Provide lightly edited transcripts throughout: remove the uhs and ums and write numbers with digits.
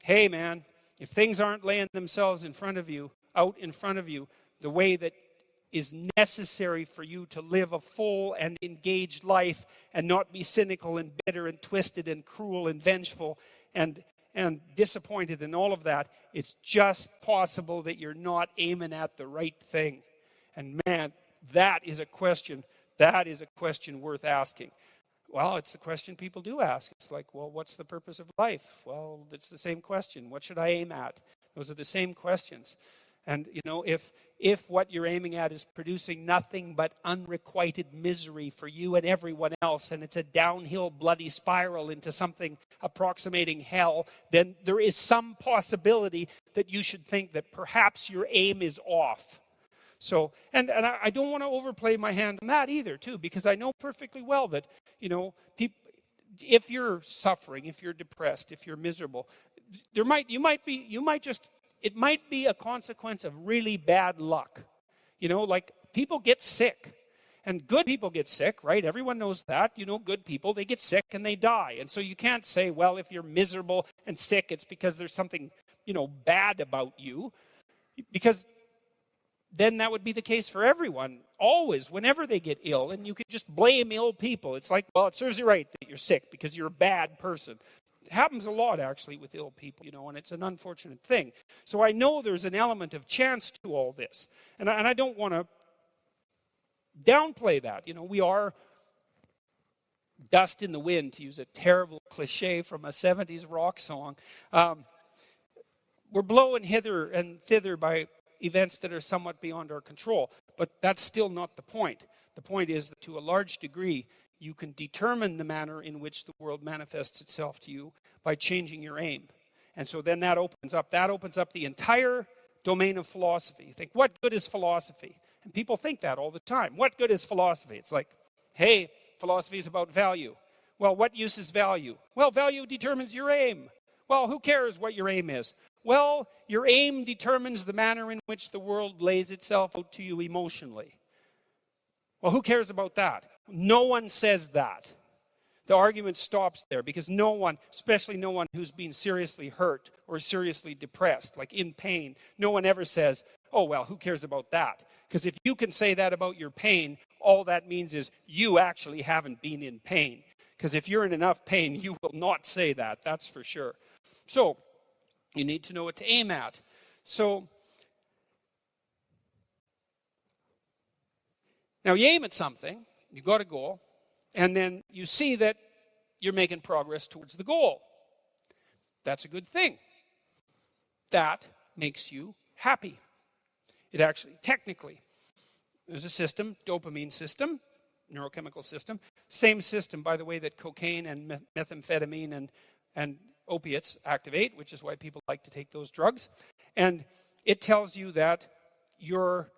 hey man, if things aren't laying themselves out in front of you, the way that is necessary for you to live a full and engaged life and not be cynical and bitter and twisted and cruel and vengeful and disappointed and all of that, it's just possible that you're not aiming at the right thing. And man, that is a question worth asking. Well, it's the question people do ask. It's like, well, what's the purpose of life? Well, it's the same question. What should I aim at? Those are the same questions. And, if what you're aiming at is producing nothing but unrequited misery for you and everyone else, and it's a downhill bloody spiral into something approximating hell, then there is some possibility that you should think that perhaps your aim is off. So, and I don't want to overplay my hand on that either, too, because I know perfectly well that, if you're suffering, if you're depressed, if you're miserable, it might be a consequence of really bad luck. Like people get sick, and good people get sick, right? Everyone knows that. Good people, they get sick and they die. And so you can't say, well, if you're miserable and sick, it's because there's something, bad about you, because then that would be the case for everyone, always, whenever they get ill. And you could just blame ill people. It's like, well, it serves you right that you're sick because you're a bad person. It happens a lot, actually, with ill people, and it's an unfortunate thing. So I know there's an element of chance to all this. And I don't want to downplay that. We are dust in the wind, to use a terrible cliche from a 70s rock song. We're blown hither and thither by events that are somewhat beyond our control. But that's still not the point. The point is that to a large degree, you can determine the manner in which the world manifests itself to you by changing your aim. And so then that opens up the entire domain of philosophy. You think, what good is philosophy? And people think that all the time. What good is philosophy? It's like, hey, philosophy is about value. Well, what use is value? Well, value determines your aim. Well, who cares what your aim is? Well, your aim determines the manner in which the world lays itself out to you emotionally. Well, who cares about that? No one says that. The argument stops there because no one, especially no one who's been seriously hurt or seriously depressed, like in pain, no one ever says, oh, well, who cares about that? Because if you can say that about your pain, all that means is you actually haven't been in pain. Because if you're in enough pain, you will not say that, that's for sure. So, you need to know what to aim at. So, now you aim at something, you got a goal, and then you see that you're making progress towards the goal. That's a good thing. That makes you happy. It actually, technically, there's a system, dopamine system, neurochemical system. Same system, by the way, that cocaine and methamphetamine and opiates activate, which is why people like to take those drugs. And it tells you that you're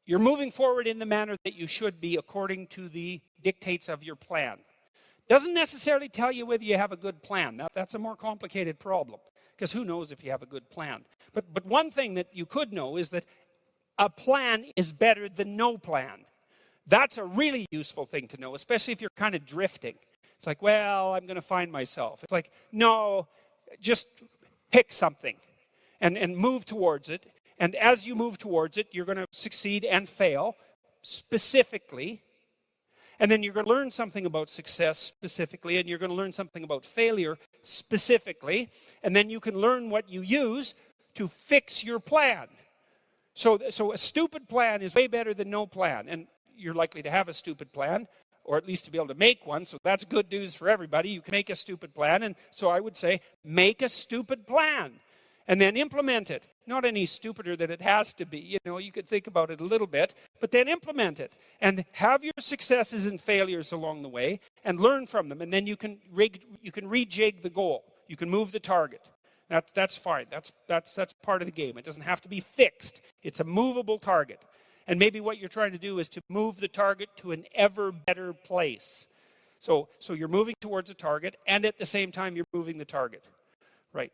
moving forward in the manner that you should be according to the dictates of your plan. Doesn't necessarily tell you whether you have a good plan. That's a more complicated problem, because who knows if you have a good plan. But one thing that you could know is that a plan is better than no plan. That's a really useful thing to know, especially if you're kind of drifting. It's like, well, I'm going to find myself. It's like, no, just pick something and move towards it. And as you move towards it, you're going to succeed and fail specifically. And then you're going to learn something about success specifically, and you're going to learn something about failure specifically. And then you can learn what you use to fix your plan. So a stupid plan is way better than no plan. And you're likely to have a stupid plan, or at least to be able to make one. So that's good news for everybody. You can make a stupid plan. And so I would say, make a stupid plan and then implement it. Not any stupider than it has to be. You could think about it a little bit, but then implement it. And have your successes and failures along the way and learn from them. And then you can rejig the goal. You can move the target. That's fine. That's part of the game. It doesn't have to be fixed. It's a movable target. And maybe what you're trying to do is to move the target to an ever better place. So you're moving towards a target, and at the same time you're moving the target, right?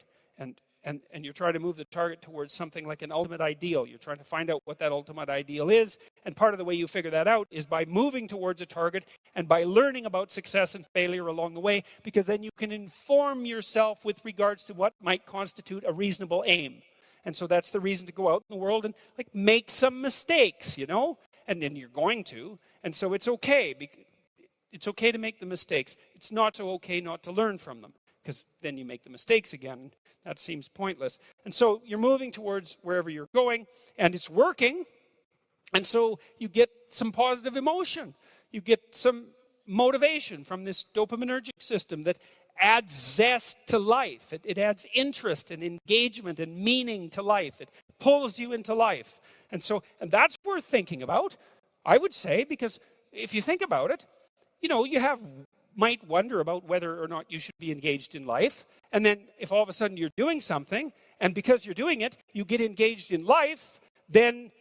and you're trying to move the target towards something like an ultimate ideal. You're trying to find out what that ultimate ideal is, and part of the way you figure that out is by moving towards a target and by learning about success and failure along the way, because then you can inform yourself with regards to what might constitute a reasonable aim. And so that's the reason to go out in the world and like make some mistakes, you know, and then you're going to, and so it's okay. It's okay to make the mistakes. It's not so okay not to learn from them, because then you make the mistakes again. That seems pointless. And so you're moving towards wherever you're going, and it's working. And so you get some positive emotion. You get some motivation from this dopaminergic system that adds zest to life. It adds interest and engagement and meaning to life. It pulls you into life. And that's worth thinking about, I would say, because if you think about it, you know, might wonder about whether or not you should be engaged in life. And then if all of a sudden you're doing something, and because you're doing it, you get engaged in life, then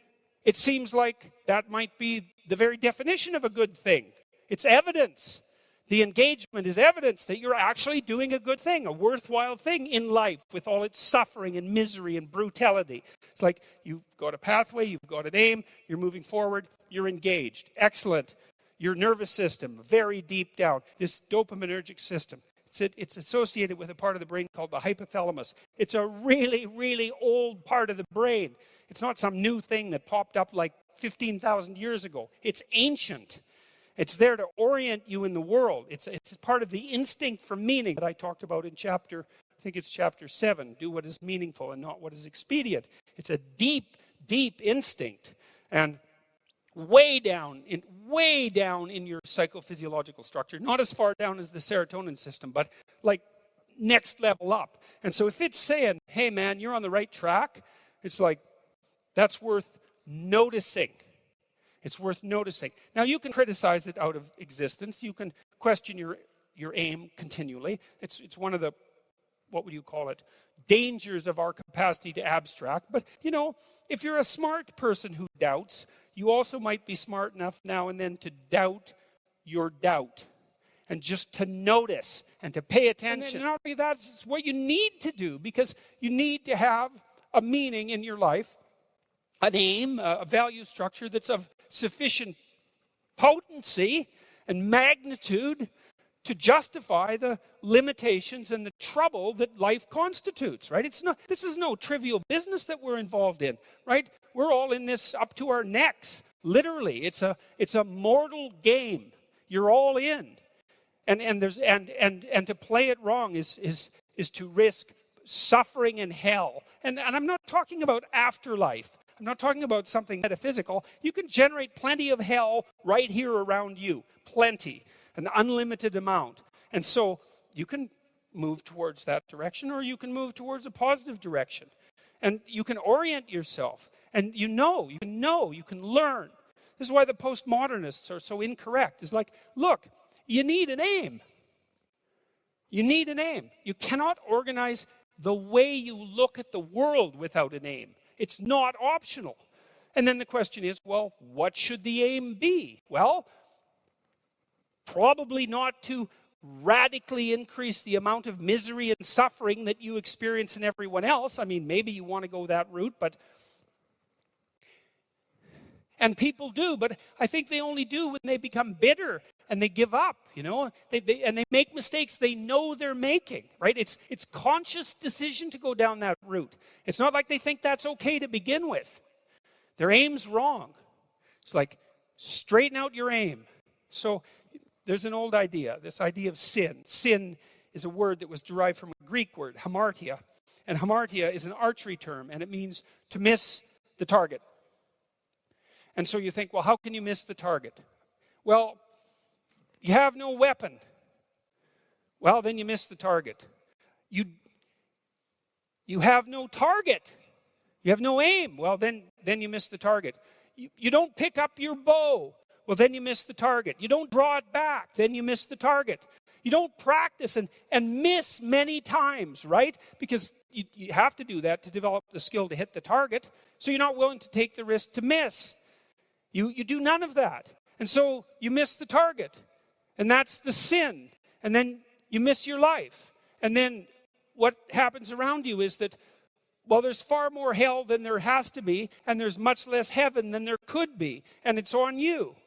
it seems like that might be the very definition of a good thing. It's evidence. The engagement is evidence that you're actually doing a good thing, a worthwhile thing in life with all its suffering and misery and brutality. It's like you've got a pathway, you've got an aim, you're moving forward, you're engaged. Excellent. Your nervous system, very deep down, this dopaminergic system. It's associated with a part of the brain called the hypothalamus. It's a really, really old part of the brain. It's not some new thing that popped up like 15,000 years ago. It's ancient. It's there to orient you in the world. It's part of the instinct for meaning that I talked about in chapter 7. Do what is meaningful and not what is expedient. It's a deep, deep instinct. And way down in your psychophysiological structure, not as far down as the serotonin system, but like next level up. And so if it's saying, hey man, you're on the right track, it's like, that's worth noticing. It's worth noticing. Now you can criticize it out of existence. You can question your aim continually. It's one of the, what would you call it, dangers of our capacity to abstract. But, you know, if you're a smart person who doubts, you also might be smart enough now and then to doubt your doubt and just to notice and to pay attention. And not only that's what you need to do, because you need to have a meaning in your life, an aim, a value structure that's of sufficient potency and magnitude to justify the limitations and the trouble that life constitutes, right? This is no trivial business that we're involved in, right? We're all in this up to our necks, literally. It's a mortal game. You're all in. And to play it wrong is to risk suffering in hell. And I'm not talking about afterlife. I'm not talking about something metaphysical. You can generate plenty of hell right here around you. Plenty. An unlimited amount. And so you can move towards that direction, or you can move towards a positive direction. And you can orient yourself. And you can learn. This is why the postmodernists are so incorrect. It's like, look, you need an aim. You need an aim. You cannot organize the way you look at the world without an aim. It's not optional. And then the question is, well, what should the aim be? Well, probably not to radically increase the amount of misery and suffering that you experience in everyone else. I mean, maybe you want to go that route, and people do, but I think they only do when they become bitter and they give up, you know, and they make mistakes they know they're making, right? It's conscious decision to go down that route. It's not like they think that's okay to begin with. Their aim's wrong. It's like, straighten out your aim. So there's an old idea, this idea of sin. Sin is a word that was derived from a Greek word, hamartia. And hamartia is an archery term, and it means to miss the target. And so you think, well, how can you miss the target? Well, you have no weapon. Well, then you miss the target. You have no target. You have no aim. Well, then you miss the target. You don't pick up your bow. Well, then you miss the target. You don't draw it back. Then you miss the target. You don't practice and miss many times, right? Because you have to do that to develop the skill to hit the target. So you're not willing to take the risk to miss. You do none of that. And so you miss the target. And that's the sin. And then you miss your life. And then what happens around you is that Well, there's far more hell than there has to be, and there's much less heaven than there could be, and it's on you.